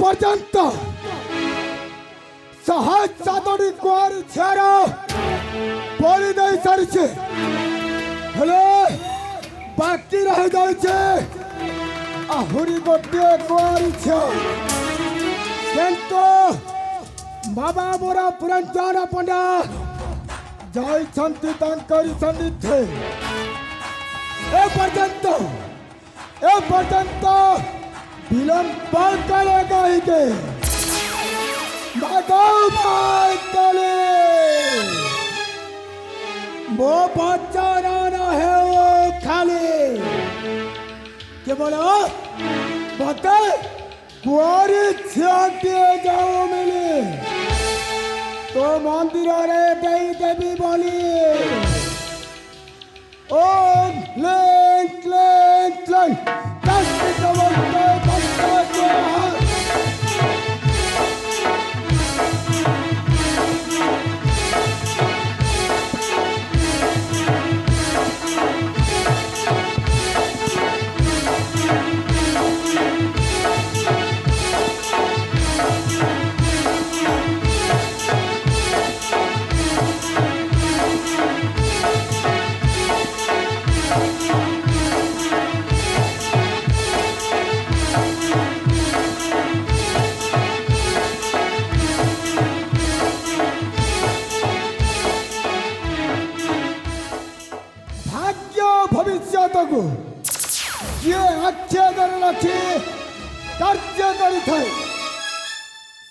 পর্যন্ত সহজ সাতটি কুয়ার ছেড়া বলি দেই সারিছে, হেলে বাকি রহি যাইছে আহুরি গোটিয়ে কুয়ার ঝিଅ। কিন্তু বাবা মোরা পুରঞ্ଜନ ପଣ୍ଡା ଯାଇଛନ୍ତି ତାଙ୍କରି ସନ୍ନିଧି। ଏ ପର୍ଯ୍ୟନ୍ତ ବିଳମ୍ବ କଲେ କାହିଁକି? କାଳେ ମୋ ବଚନ ନ ହେଉ ଖାଲି କେବଳ ମତେ କୁଆରୀ ଝିଅଟିଏ ଯାଉ ମିଳି তো মন্দিরে দেবী বলি। ওম ক্লেং ক্লেং ক্লেং ଭବିଷ୍ୟତକୁ ଯିଏ ଆଚ୍ଛେଦରେ ରଖି କାର୍ଯ୍ୟ କରିଥାଏ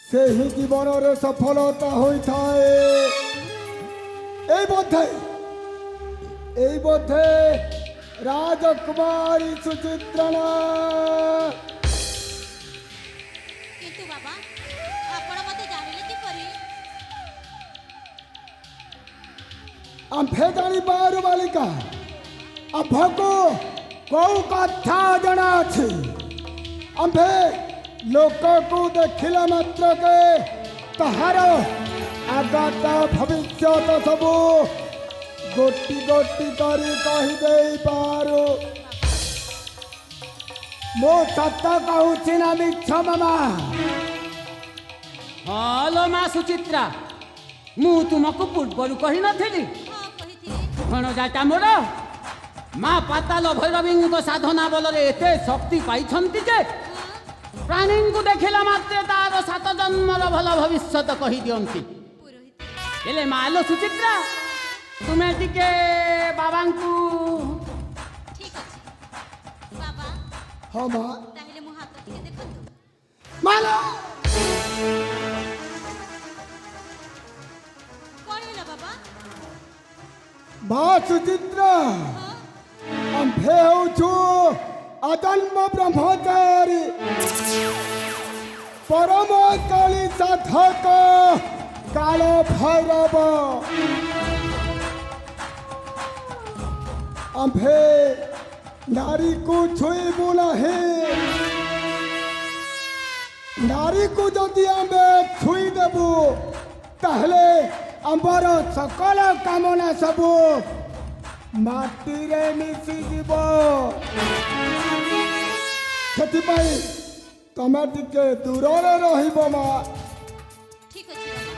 ସେହି ଜୀବନରେ ସଫଳତା ହୋଇଥାଏ। এই ବୋଧେ ରାଜକୁମାରୀ ସୁଚିତ୍ରା। କିନ୍ତୁ ବାବା ଆପଣ ମୋତେ ଜାଣିଲେ କିପରି? ଆମ୍ଭେ ଜାଣିପାରୁ ବାଳିକା, ଆମ୍ଭକୁ କୋଉ କଥା ଜଣାଅଛି? ଆମ୍ଭେ ଲୋକକୁ ଦେଖିଲା ମାତ୍ରକେ ତାହାର ଆଗତ ଭବିଷ୍ୟତ ସବୁ ଗୋଟି ଗୋଟି କରି କହିଦେଇପାରୁ। ମୁଁ ସତ କହୁଛି ନା ମିଛ ମାମା? ହଲୋ ମା ସୁଚିତ୍ରା, ମୁଁ ତୁମକୁ ପୂର୍ବରୁ କହିନଥିଲି ଭଣଜାଟା ମୋର ମା ପାତାଲ ଭୈରବୀଙ୍କ ସାଧନା ବଳରେ ଏତେ ଶକ୍ତି ପାଇଛନ୍ତି ଯେ ପ୍ରାଣୀଙ୍କୁ ଦେଖିଲା ମାତ୍ରେ ତାର 7 ଜନ୍ମର ଭଲ ଭବିଷ୍ୟତ କହିଦିଅନ୍ତି। ହେଲେ ମାଲୋ ସୁଚିତ୍ରା, ତୁମେ ଟିକେ ବାବାଙ୍କୁ। ଠିକ ଅଛି ବାବା। ହଁ ମା। ତାହେଲେ ମୋ ହାତ ଟିକେ ଦେଖନ୍ତୁ। ମାଲୋ କଣ ହେଲା ବାବା? ମା ସୁଚିତ୍ରା, ଆମ୍ଭେ ହେଉଛୁ ଅଜନ୍ମ ବ୍ରହ୍ମଚାରୀ ପରମ କାଳୀ ସାଧକ କାଳ ଭୈରବ। ଆମ୍ଭେ ନାରୀକୁ ଛୁଇଁବୁ ନାହିଁ। ନାରୀକୁ ଯଦି ଆମେ ଛୁଇଁଦେବୁ ତାହେଲେ ଆମର ସକଳ କାମନା ସବୁ ମାଟିରେ ମିଶିଯିବ। ସେଥିପାଇଁ ତମେ ଟିକେ ଦୂରରେ ରହିବ ମା। ଠିକ ଅଛି ବାବା,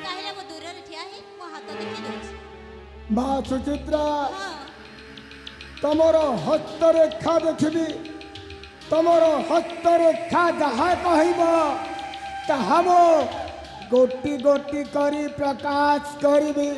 ତାହେଲେ ମୁଁ ଦୂରରେ ଠିଆ ହେଇ ମୋ ହାତ ଦେଖି ଦଉଛି। ମା ସୁଚିତ୍ରା, ହଁ ତମର ହସ୍ତରେଖା ଦେଖିବି। ତମର ହସ୍ତରେଖା ଯାହା କହିବ ତାହା ମୁଁ ଗୋଟି ଗୋଟି କରି ପ୍ରକାଶ କରିବି।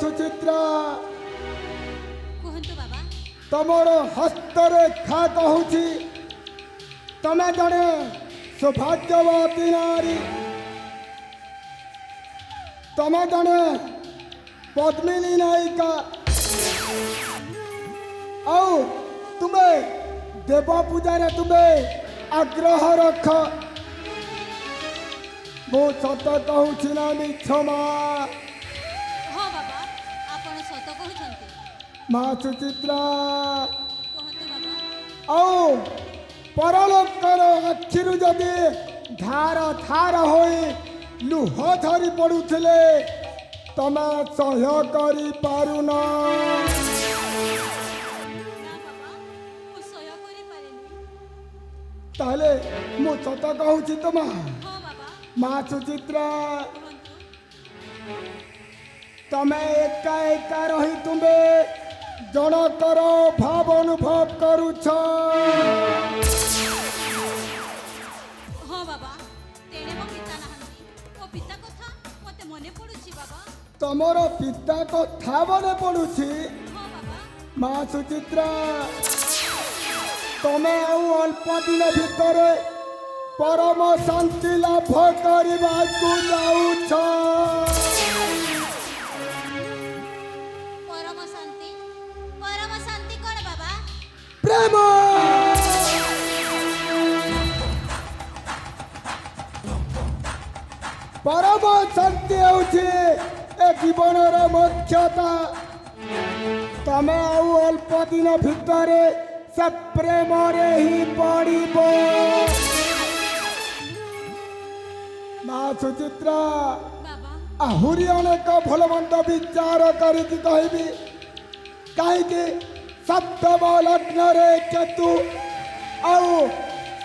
ସୁଚିତ୍ରା କୁହନ୍ତୁ ବାବା। ତମର ହସ୍ତରେଖା କହୁଛି ତମେ ଜଣେ ସୌଭାଗ୍ୟବତୀ ନାରୀ, ତମେ ଜଣେ ପଦ୍ମିନୀ ନାୟିକା, ଆଉ ତୁମେ ଦେବ ପୂଜାରେ ତୁମେ ଆଗ୍ରହ ରଖ। ମୁଁ ସତ କହୁଛି ନା ମିଛ ମା? ହଁ ବାବା, ଆପଣ ସତ କହୁଛନ୍ତି। ମା ସୁଚିତ୍ରା କୁହନ୍ତୁ ବାବା। ଆଉ ପରଲୋକର ଆଖିରୁ ଯଦି ଧାର ଧାର ହୋଇ ଲୁହ ଝରି ପଡ଼ୁଥିଲେ ତମେ ସହ୍ୟ କରିପାରୁନ। ନା ବାବା, ମୁଁ ସହ୍ୟ କରିପାରେନି। ତାହେଲେ ମୁଁ ସତ କହୁଛି ତ ମା? ହଁ ବାବା, ମା ସୁଚିତ୍ରା କୁହନ୍ତୁ। ତମେ ଏକା ଏକା ରହି ତୁମେ ଜଣକର ଭାବ ଅନୁଭବ କରୁଛ। ହଁ ବାବା, ତେଣେ ମୋ ପିତା ନାହାନ୍ତି। ମୋ ପିତା କଥା ମୋତେ ମନେ ପଡୁଛି ବାବା। ତମର ପିତା କଥା ମନେ ପଡୁଛି? ହଁ ବାବା। ମା ସୁଚିତ୍ରା ତମେ ଆଉ ଅଳ୍ପ ଦିନ ଭିତରେ ପରମ ଶାନ୍ତି ଲାଭ କରିବାକୁ ଯାଉଛ। ପରମ ଶାନ୍ତି? ପରମ ଶାନ୍ତି କ'ଣ ବାବା? ପ୍ରେମ। ପରମ ଶାନ୍ତି ହେଉଛି ଏ ଜୀବନର ମୁଖ୍ୟତା। ତମେ ଆଉ ଅଳ୍ପ ଦିନ ଭିତରେ ସେ ପ୍ରେମରେ ହିଁ ପଡ଼ିବ। ମା ସୁଚିତ୍ରା ବାବା, ଆହୁରି ଅନେକ ଭଲ ମନ୍ଦ ବିଚାର କରିକି କହିବି। କାହିଁକି ସପ୍ତମ ଲଗ୍ନରେ କେତୁ ଆଉ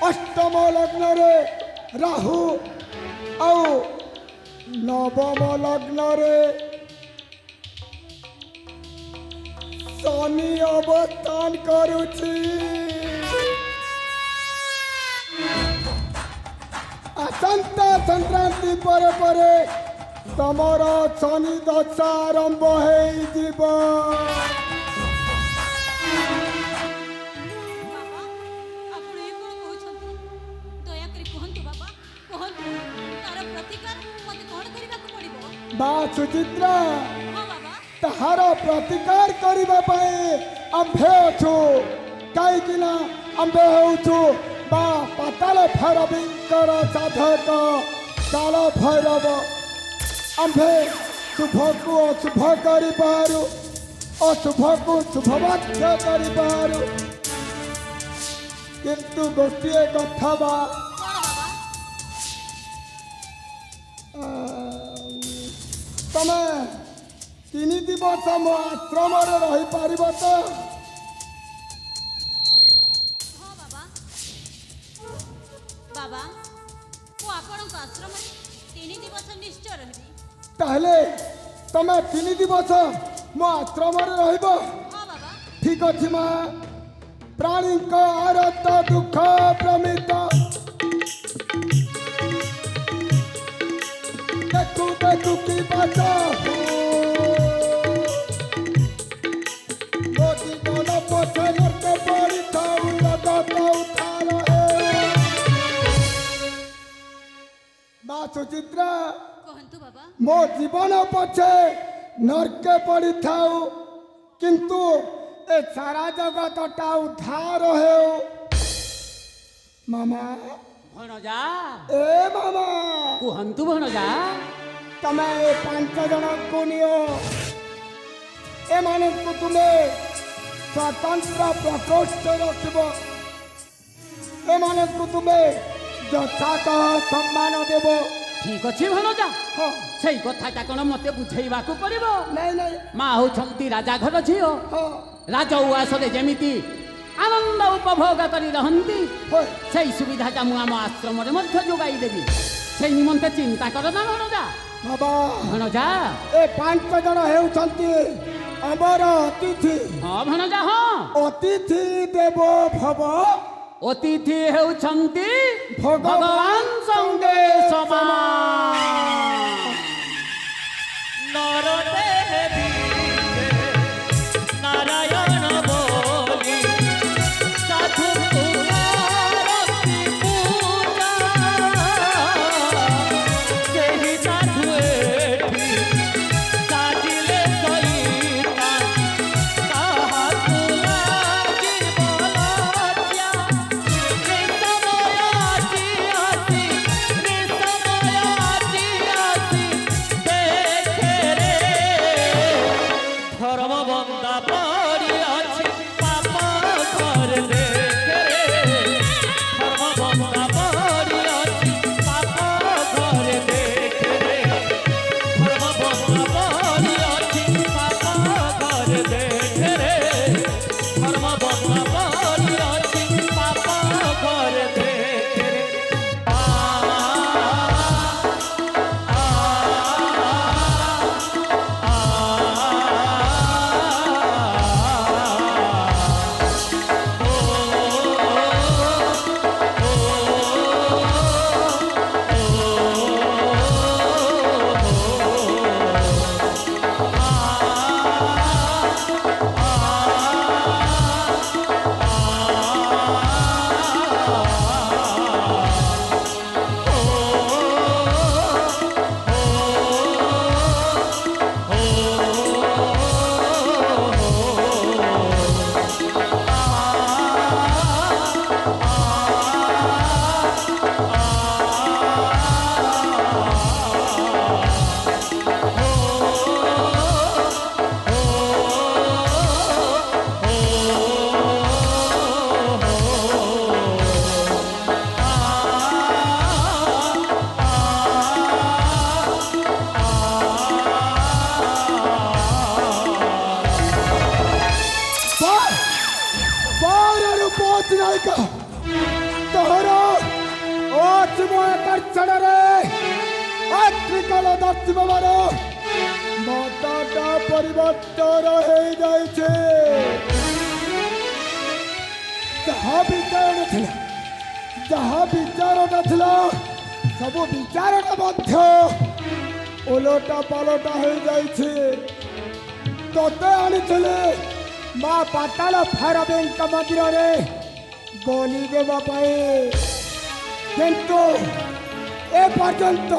ଅଷ୍ଟମ ଲଗ୍ନରେ ରାହୁ ଆଉ ନବମ ଲଗ୍ନରେ ଶନି ଅବସ୍ଥାନ କରୁଛି। ଆସନ୍ତା ସଂକ୍ରାନ୍ତି ପରେ ପରେ ତମର ଶନି ଦଶା ଆରମ୍ଭ ହେଇଯିବ। ବାବା, ଆପଣ ଏ କ'ଣ କହୁଛନ୍ତି? ଦୟାକରି କୁହନ୍ତୁ ବାବା, କୁହନ୍ତୁ। ତାର ପ୍ରତିକାର ମୋତେ କ'ଣ କରିବାକୁ ପଡ଼ିବ? ମା ସୁଚିତ୍ରା ହଁ ବାବା। ତାହାର ପ୍ରତିକାର କରିବା ପାଇଁ ଆମ୍ଭେ ଅଛୁ। କାହିଁକି ନା ଆମ୍ଭେ ହେଉଛୁ ବା ପାତାଳ ଭୈରବୀଙ୍କର ସାଧକ କାଳ ଭୈରବ। ଆମ୍ଭେ ଶୁଭକୁ ଅଶୁଭ କରିପାରୁ, ଅଶୁଭକୁ ଶୁଭ ବାଧ୍ୟ କରିପାରୁ। କିନ୍ତୁ ଗୋଟିଏ କଥା ବା କ'ଣ ବାବା? ତମେ 3 ଦିବସ ମୋ ଆଶ୍ରମରେ ରହିପାରିବ ତ? ହଁ ବାବା। ବାବା, ମୁଁ ଆପଣଙ୍କ ଆଶ୍ରମରେ 3 ଦିବସ ନିଶ୍ଚୟ ରହିବି। ତାହେଲେ ତମେ 3 ଦିବସ ମୋ ଆଶ୍ରମରେ ରହିବ? ହଁ ବାବା। ଠିକ ଅଛି ମା। ପ୍ରାଣୀଙ୍କ ଆରତ ଦୁଃଖ ପ୍ରମିତ ଦେଖୁ ଦେଖୁ କି ବାଟ ମୋ ଜୀବନ ପଛରେ ପଡ଼ିଥାଉ ଜଗତ ଉଦ୍ଧାର ହେ। ମା ସୁଚିତ୍ରା କୁହନ୍ତୁ ବାବା। ମୋ ଜୀବନ ପଛେ ନର୍କେ ପଡ଼ିଥାଉ କିନ୍ତୁ ଏ ସାରା ଜଗତଟା ଉଦ୍ଧାର ହେଉ। ମାମା ଭଣଜା ଏ ମାମା କୁହନ୍ତୁ ଭଣଜା। ତମେ ଏ 5 ଜଣଙ୍କୁ ନିଅ। ଏମାନଙ୍କୁ ତୁମେ ସ୍ୱତନ୍ତ୍ର ପ୍ରକୋଷ୍ଠରେ ରଖିବ। ଏମାନଙ୍କୁ ତୁମେ ଯଥାତଃ ସମ୍ମାନ ଦେବ। ଠିକ ଅଛି ଭଣଜା, ହଁ ସେଇ କଥାଟା କ'ଣ ମୋତେ ବୁଝେଇବାକୁ ପଡ଼ିବ? ନାଇଁ ନାଇଁ ମା ହେଉଛନ୍ତି ରାଜା ଘର ଝିଅ। ହଁ ରାଜ ଉଆସରେ ଯେମିତି ଆନନ୍ଦ ଉପଭୋଗ କରି ରହନ୍ତି হয় ସେଇ ସୁବିଧାଟା ମୁଁ ଆମ ଆଶ୍ରମରେ ମଧ୍ୟ ଯୋଗାଇ ଦେବି। ସେଇ ନିମନ୍ତେ ଚିନ୍ତା କର ନା ଭଣଜା। ବାବା ଭଣଜା ଏ 5 ଜଣ ହେଉଛନ୍ତି ଆମର ଅତିଥି। ହଁ ଭଣଜା ହଁ। ଅତିଥି ଦେବ ଭବ। ଅତିଥି ହେଉଛନ୍ତି ଭଗବାନ ଭଗବାନ ସଙ୍ଗେ ସମାନ। ନର ଦେବୀ पहुंच नायिका तोहरा आत्म कर्षणरे अत्रिकल दक्षिण बार माताटा परिवर्तन हो जाइछे जहाँ विचार नथिला सब विचार मध्य ओलटा पालटा हो जाइछे तोते आनिथिले माँ पाताल भैरवींक मंदिर रे बलि देवा पाए किंतु ए पर्यंत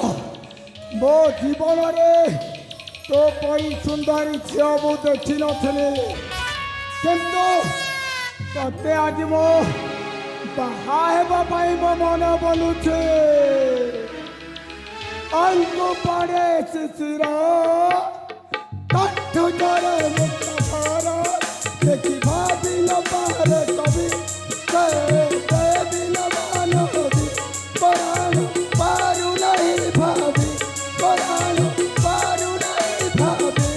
मो जीवन रे तो पई सुंदरी झियो मु देखी नथिली किंतु तोते आज मो बाहा हेबा पाई मो मन बोलुछे अंग पड़े शिशिर कंठ जरे मुक्तहार देखी भाभी न पारे कवि देवी न मानवी पराण पारु नहीं भाभी पराण पारु नहीं भाभी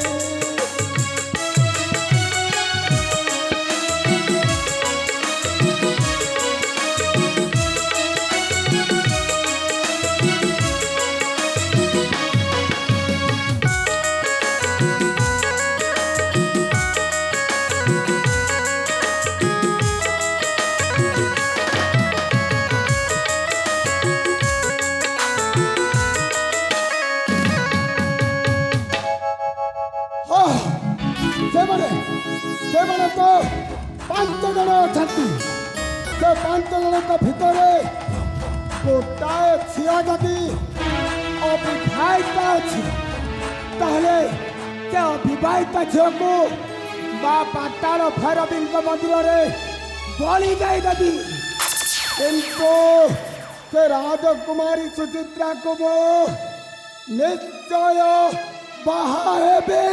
ସେମାନେ ତ 5 ଜଣ ଅଛନ୍ତି ସେ 5 ଜଣଙ୍କ ଭିତରେ ଗୋଟାଏ ଝିଅ ଯଦି ଅବିବାହିତ ଅଛି ତାହେଲେ ସେ ଅବିବାହିତ ଝିଅକୁ ମା ପାତାଳ ଭୈରବୀଙ୍କ ମନ୍ଦିରରେ ବଳି ଦେଇଦେବି କିନ୍ତୁ ସେ ରାଜକୁମାରୀ ସୁଚିତ୍ରାକୁ ମୁଁ ନିଶ୍ଚୟ ବାହା ହେବି